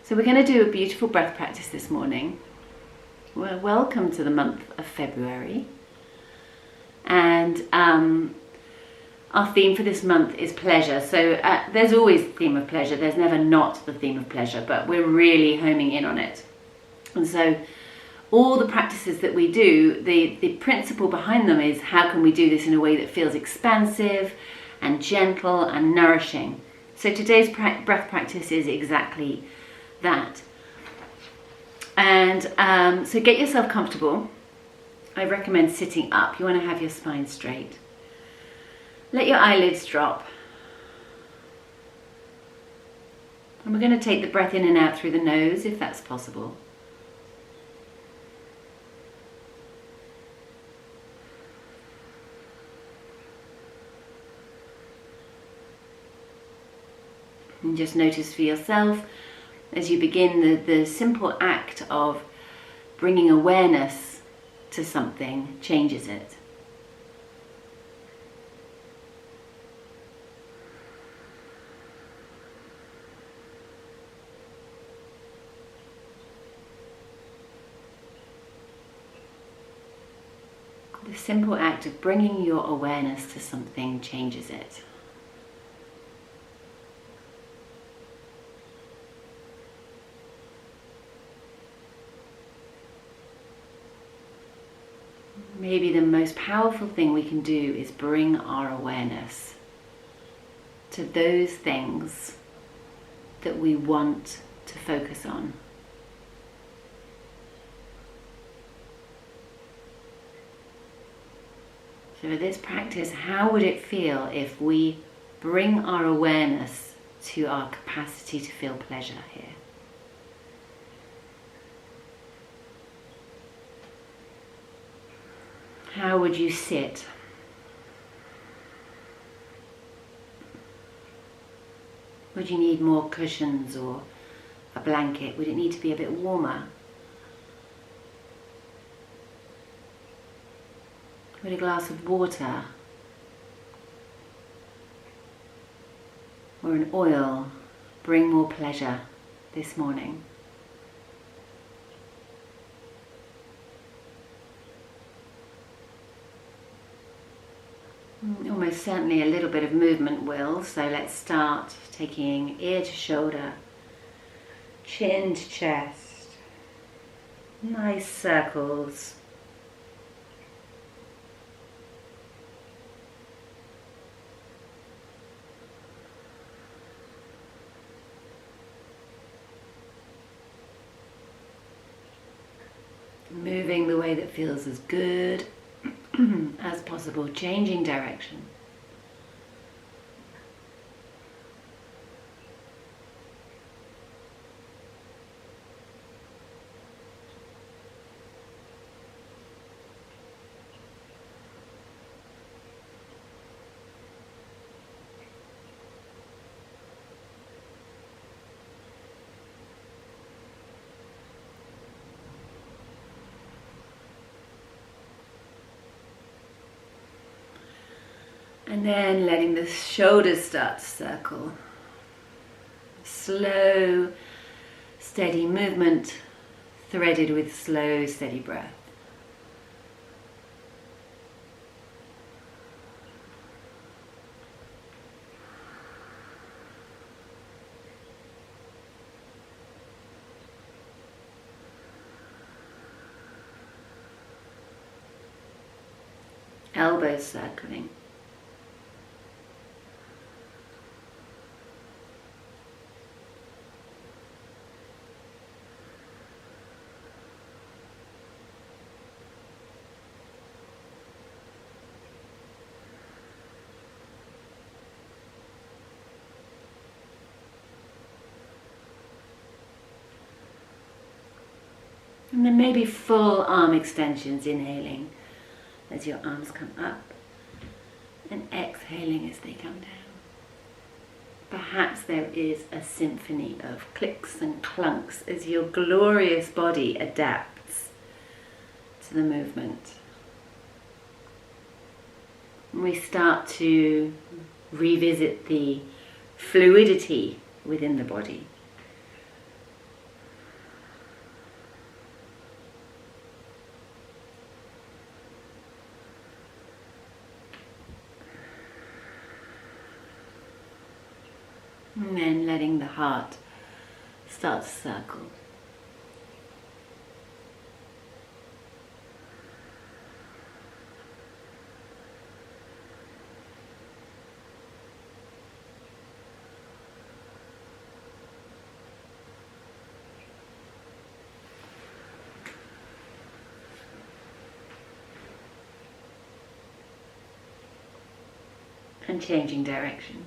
So we're going to do a beautiful breath practice this morning. Well, welcome to the month of February. And our theme for this month is pleasure. So there's always the theme of pleasure. There's never not the theme of pleasure, but we're really homing in on it. And so all the practices that we do, the principle behind them is how can we do this in a way that feels expansive and gentle and nourishing. So today's breath practice is exactly that. And so get yourself comfortable. I recommend sitting up. You want to have your spine straight. Let your eyelids drop. And we're going to take the breath in and out through the nose if that's possible. And just notice for yourself as you begin the simple act of bringing awareness to something changes it. The simple act of bringing your awareness to something changes it. Maybe the most powerful thing we can do is bring our awareness to those things that we want to focus on. So for this practice, how would it feel if we bring our awareness to our capacity to feel pleasure here? How would you sit? Would you need more cushions or a blanket? Would it need to be a bit warmer? Would a glass of water or an oil bring more pleasure this morning? Almost certainly a little bit of movement will, so let's start taking ear to shoulder, chin to chest, nice circles. Moving the way that feels as good as possible, changing direction. And then letting the shoulders start to circle. Slow, steady movement, threaded with slow, steady breath. Elbows circling. And then maybe full arm extensions, inhaling as your arms come up and exhaling as they come down. Perhaps there is a symphony of clicks and clunks as your glorious body adapts to the movement. And we start to revisit the fluidity within the body. And then letting the heart start to circle. And changing direction.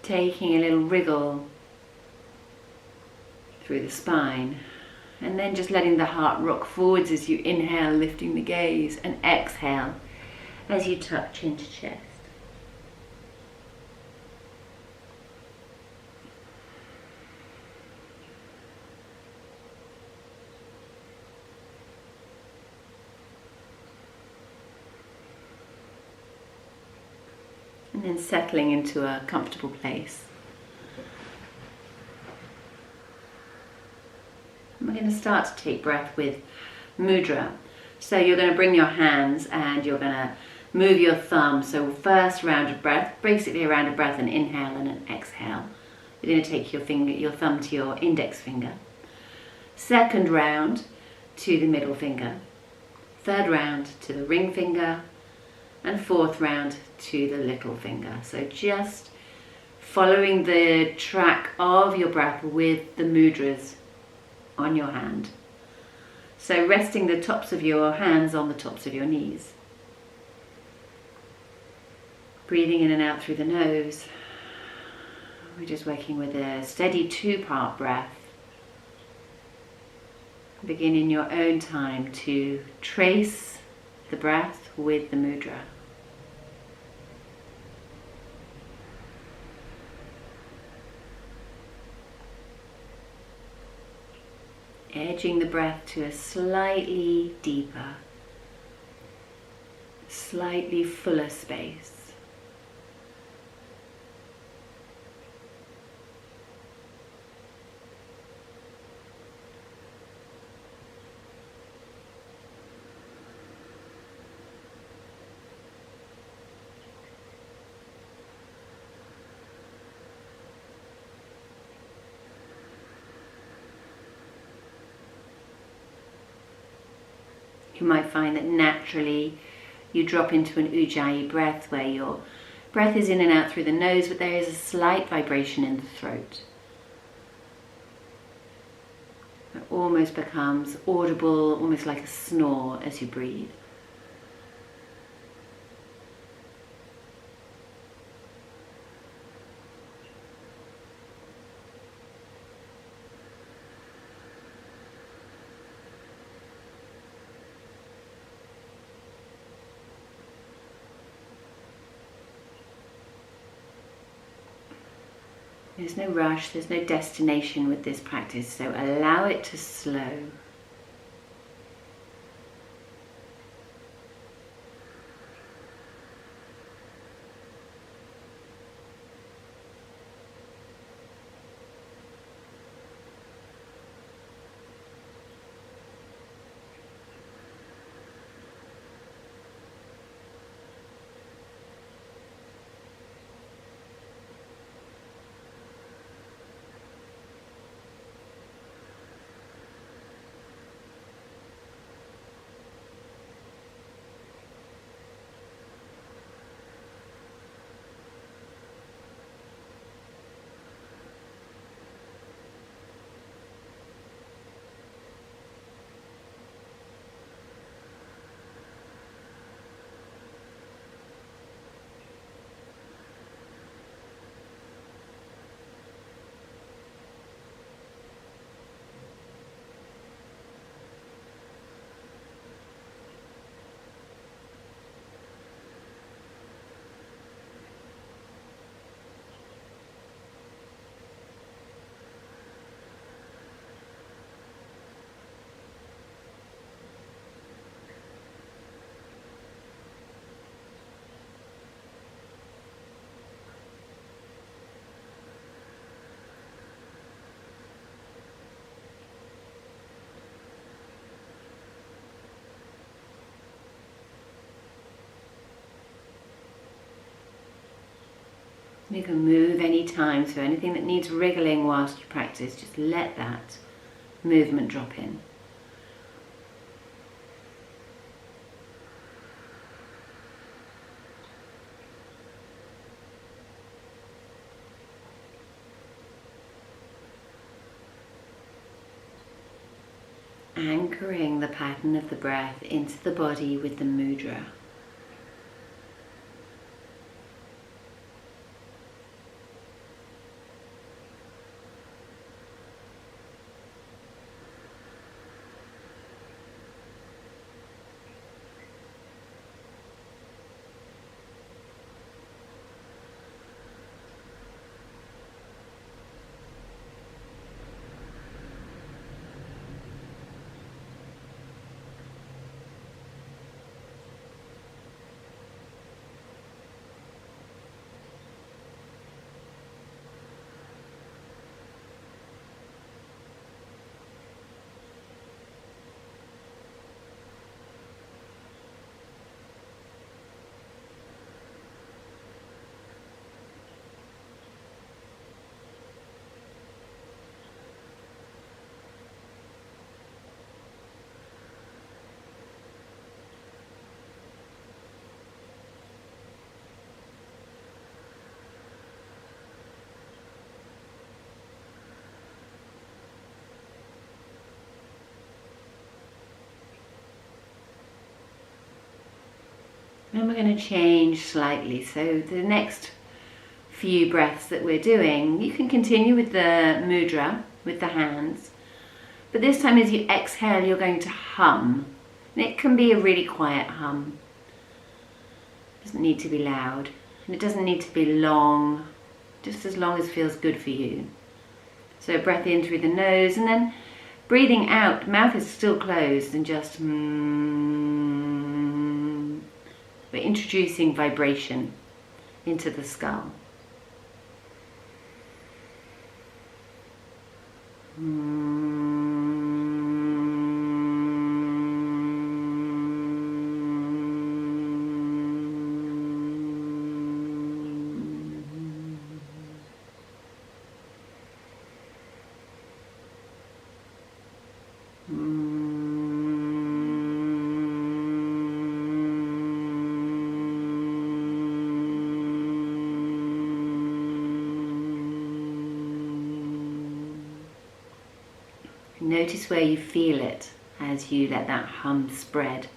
Taking a little wriggle through the spine, and then just letting the heart rock forwards as you inhale, lifting the gaze, and exhale as you tuck chin to chest. And then settling into a comfortable place. We're going to start to take breath with Mudra. So you're going to bring your hands and you're going to move your thumb. So first round of breath, basically a round of breath, an inhale and an exhale. You're going to take your thumb to your index finger. Second round to the middle finger. Third round to the ring finger. And fourth round to the little finger. So just following the track of your breath with the mudras on your hand. So resting the tops of your hands on the tops of your knees. Breathing in and out through the nose. We're just working with a steady 2-part breath. Begin in your own time to trace the breath with the mudra. Edging the breath to a slightly deeper, slightly fuller space. You might find that naturally you drop into an Ujjayi breath where your breath is in and out through the nose, but there is a slight vibration in the throat. It almost becomes audible, almost like a snore as you breathe. There's no rush, there's no destination with this practice, so allow it to slow. You can move any time, so anything that needs wriggling whilst you practice, just let that movement drop in. Anchoring the pattern of the breath into the body with the mudra. Then we're going to change slightly. So the next few breaths that we're doing, you can continue with the mudra, with the hands. But this time as you exhale, you're going to hum. And it can be a really quiet hum. It doesn't need to be loud. And it doesn't need to be long, just as long as it feels good for you. So breath in through the nose and then breathing out, mouth is still closed, and just we're introducing vibration into the skull. Notice where you feel it as you let that hum spread.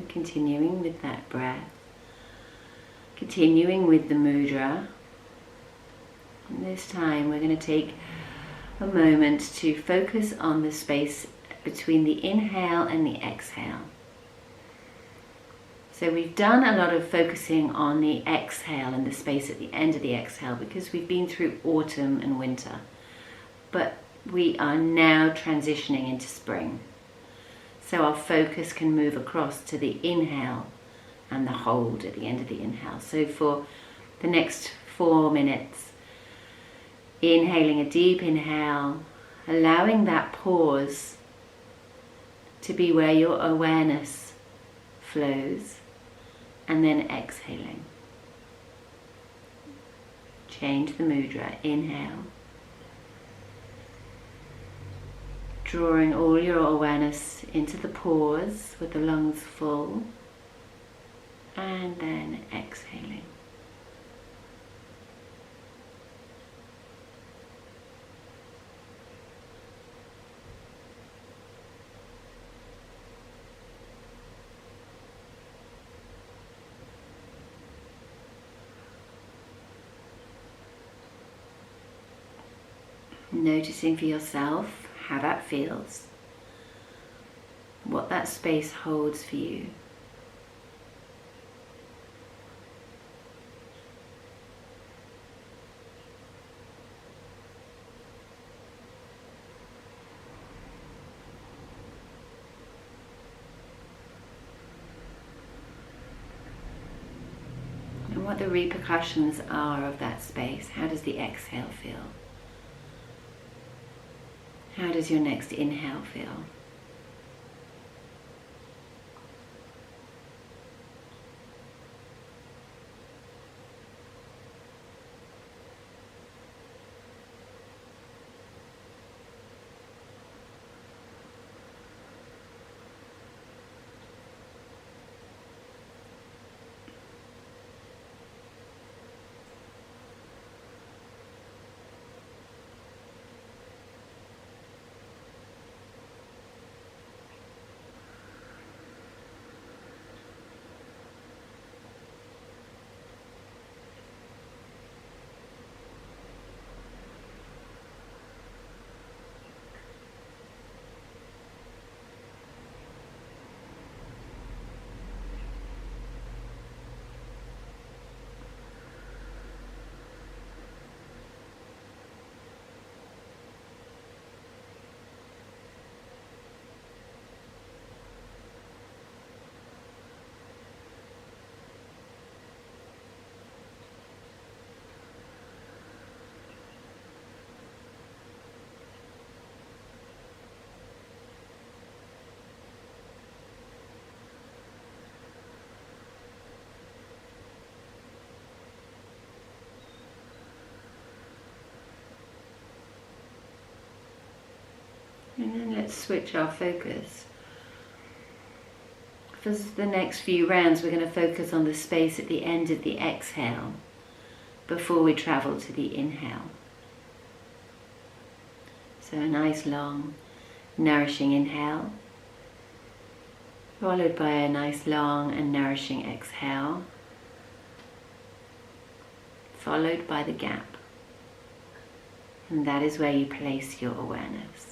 continuing with that breath, continuing with the mudra. And this time we're going to take a moment to focus on the space between the inhale and the exhale. So we've done a lot of focusing on the exhale and the space at the end of the exhale because we've been through autumn and winter. But we are now transitioning into spring. So our focus can move across to the inhale and the hold at the end of the inhale. So for the next 4 minutes, inhaling a deep inhale, allowing that pause to be where your awareness flows, and then exhaling. Change the mudra. Inhale. Drawing all your awareness into the pause with the lungs full, and then exhaling. Noticing for yourself how that feels, what that space holds for you. And what the repercussions are of that space. How does the exhale feel? How does your next inhale feel? And then let's switch our focus. For the next few rounds, we're going to focus on the space at the end of the exhale before we travel to the inhale. So a nice long nourishing inhale, followed by a nice long and nourishing exhale, followed by the gap. And that is where you place your awareness.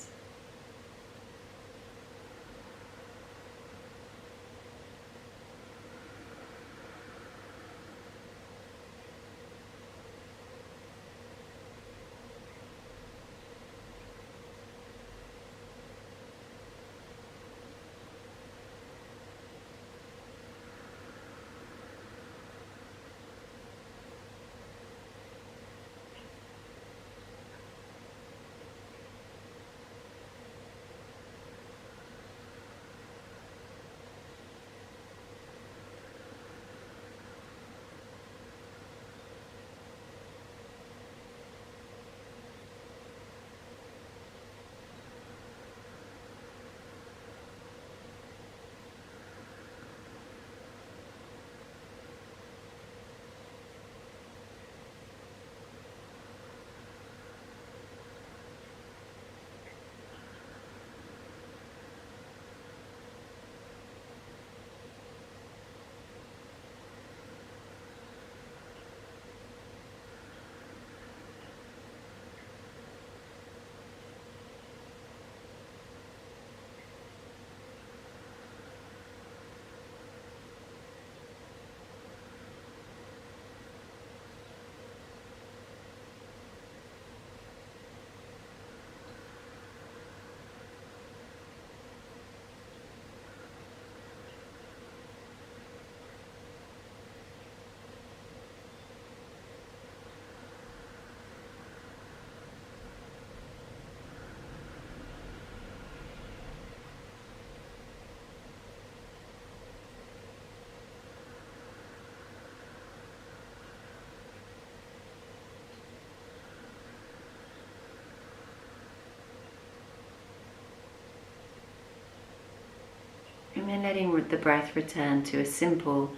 And letting the breath return to a simple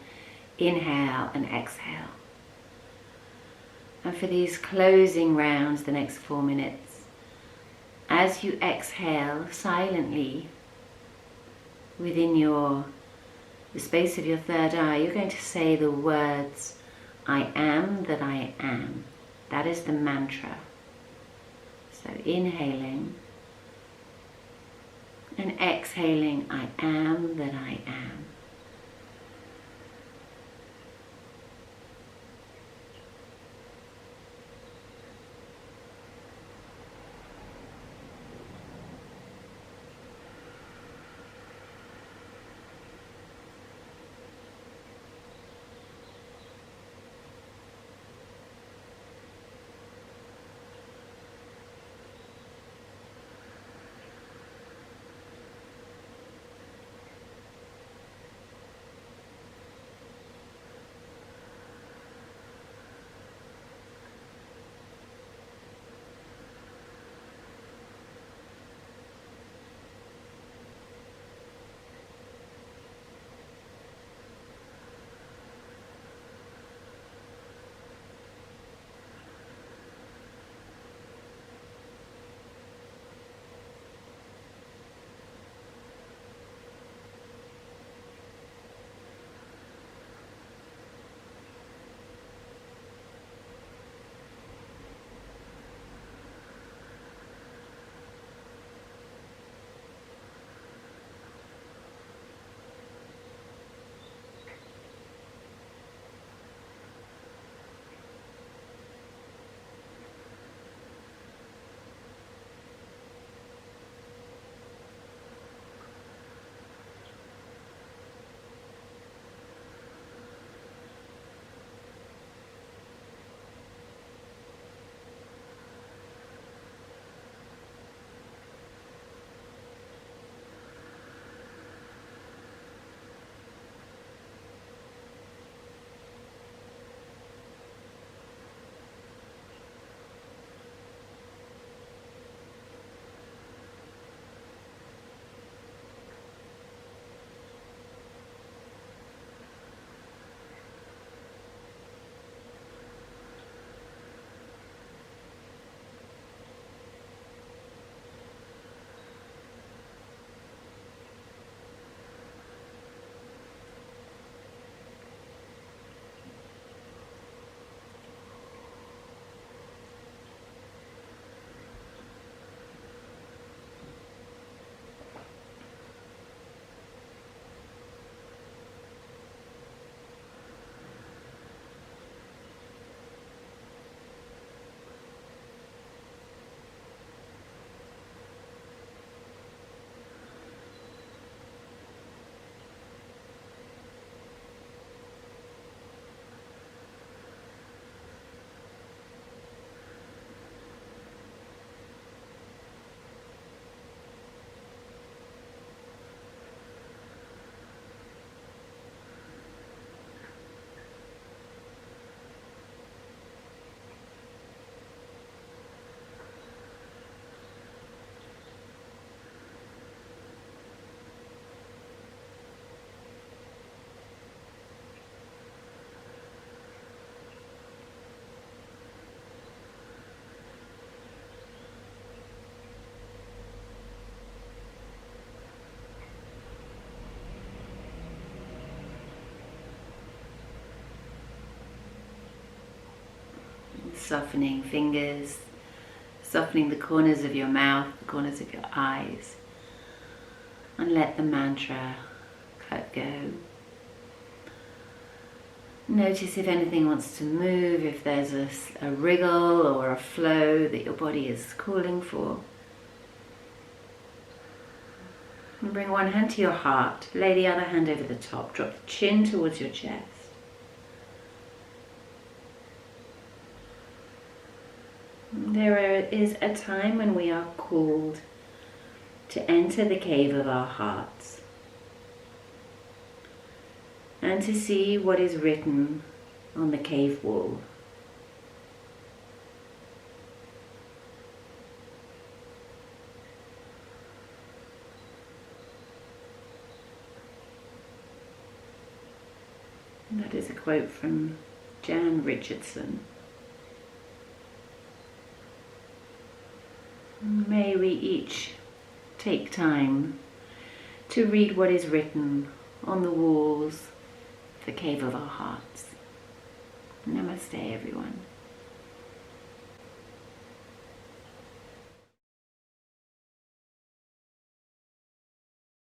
inhale and exhale. And for these closing rounds, the next 4 minutes, as you exhale silently within the space of your third eye, you're going to say the words, I am that I am. That is the mantra. So inhaling and exhaling, I am that I am. Softening fingers, softening the corners of your mouth, the corners of your eyes, and let the mantra let go. Notice if anything wants to move, if there's a wriggle or a flow that your body is calling for. And bring one hand to your heart, lay the other hand over the top, drop the chin towards your chest. There is a time when we are called to enter the cave of our hearts and to see what is written on the cave wall. That is a quote from Jan Richardson. May we each take time to read what is written on the walls of the cave of our hearts. Namaste, everyone.